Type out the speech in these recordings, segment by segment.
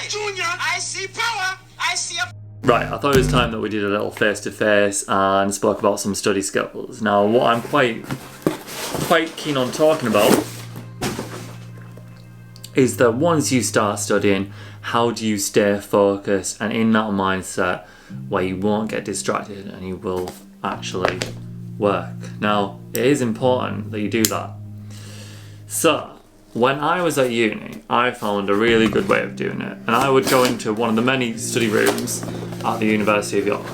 Junior. I see power. I see a... Right, I thought it was time that we did a little face-to-face and spoke about some study skills. Now, what I'm quite keen on talking about is that once you start studying, how do you stay focused and in that mindset where you won't get distracted and you will actually work. Now, it is important that you do that. So, when I was at uni, I found a really good way of doing it, and I would go into one of the many study rooms at the University of York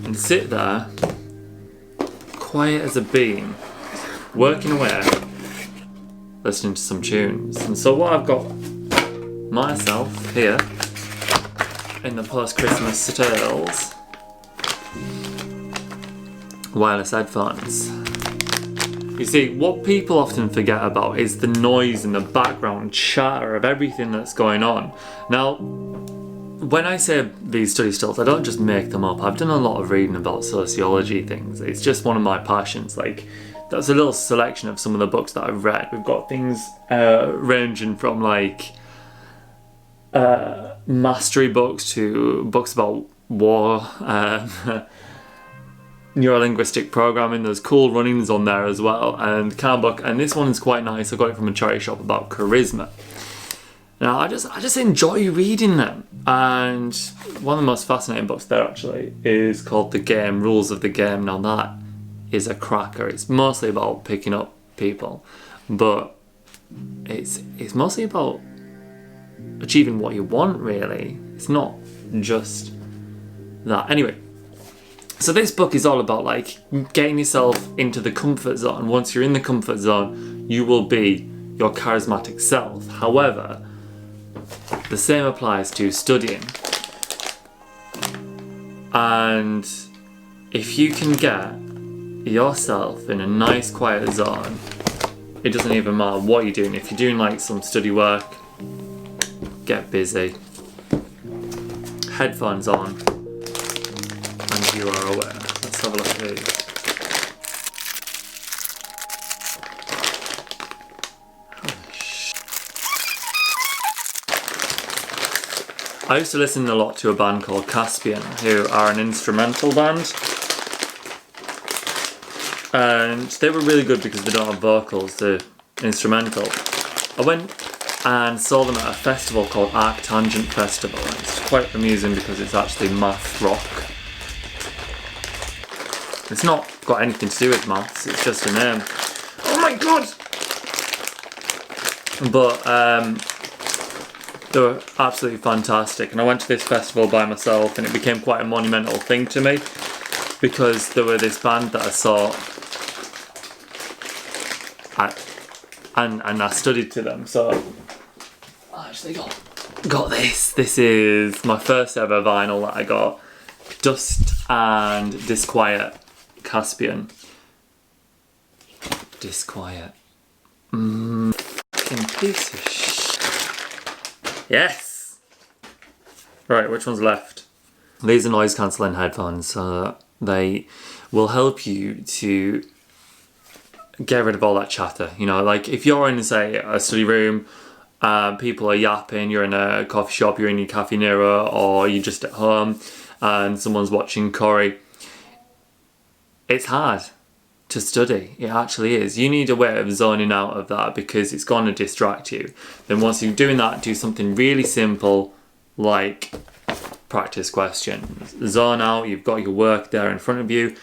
and sit there, quiet as a bean, working away, listening to some tunes. And so what I've got myself here in the post-Christmas styles, wireless headphones. You see, what people often forget about is the noise and the background chatter of everything that's going on. Now, when I say these study styles, I don't just make them up. I've done a lot of reading about sociology things. It's just one of my passions. Like, that's a little selection of some of the books that I've read. We've got things ranging from like mastery books to books about war, neurolinguistic programming. There's cool runnings on there as well, and calm book, and this one is quite nice. I got it from a charity shop about charisma. Now I just enjoy reading them, and one of the most fascinating books there actually is called The Game, Rules of the Game. Now that is a cracker. It's mostly about picking up people, but it's mostly about achieving what you want, really. It's not just that. Anyway, so this book is all about like getting yourself into the comfort zone. Once you're in the comfort zone, you will be your charismatic self. However, the same applies to studying. And if you can get yourself in a nice quiet zone, it doesn't even matter what you're doing. If you're doing like some study work, get busy, headphones on, and you are aware. Let's have a look at these. I used to listen a lot to a band called Capian, who are an instrumental band. And they were really good because they don't have vocals, they're instrumental. I went and saw them at a festival called Arctangent Festival. It's quite amusing because it's actually math rock. It's not got anything to do with maths, it's just a name. Oh my god! But they were absolutely fantastic, and I went to this festival by myself, and it became quite a monumental thing to me because there were this band that I saw and I studied to them. So I actually got this. This is my first ever vinyl that I got. Dust and Disquiet, Capian. Disquiet. Fucking piece of shit. Yes! Right, which one's left? These are noise cancelling headphones, so they will help you to get rid of all that chatter. You know, like if you're in, say, a study room, people are yapping, you're in a coffee shop, you're in your Cafe Nero, or you're just at home and someone's watching Corey. It's hard to study. It actually is. You need a way of zoning out of that because it's going to distract you. Then once you're doing that, do something really simple like practice questions. Zone out, you've got your work there in front of you.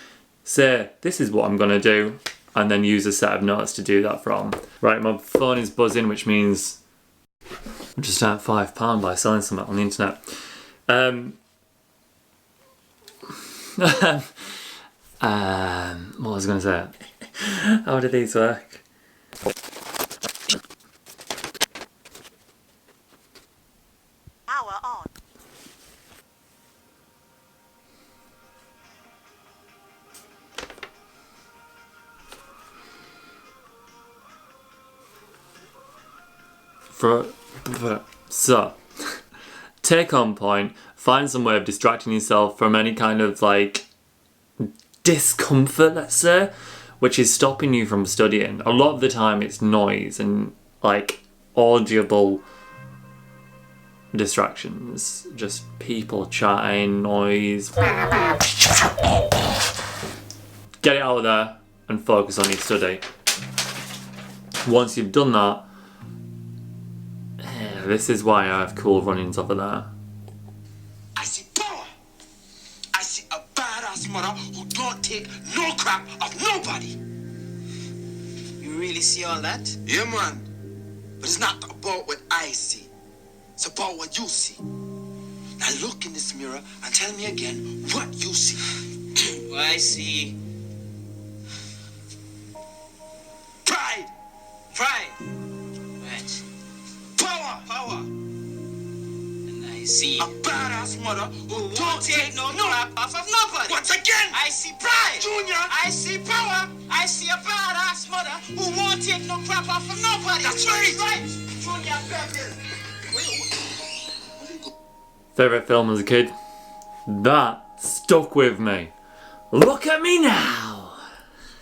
Say, this is what I'm going to do, and then use a set of notes to do that from. Right, my phone is buzzing, which means I'm just earned £5 by selling something on the internet. What was I going to say? How do these work? Power on. So, take home point, find some way of distracting yourself from any kind of like discomfort, let's say, which is stopping you from studying. A lot of the time it's noise and like audible distractions. Just people chatting, noise. Get it out there and focus on your study. Once you've done that, this is why I have cool run-ins over there. I see power. I see a badass mother who don't take no crap of nobody. You really see all that? Yeah, man. But it's not about what I see. It's about what you see. Now look in this mirror and tell me again what you see. Well, I see Pride. pride. Right. Power. Power. And I see A badass mother who don't take no crap off of nobody. Once again. I see pride. Junior. I see power. I see a badass mother who won't take no crap off of nobody. That's right. Right. Junior, baby. Favourite film as a kid? That stuck with me. Look at me now!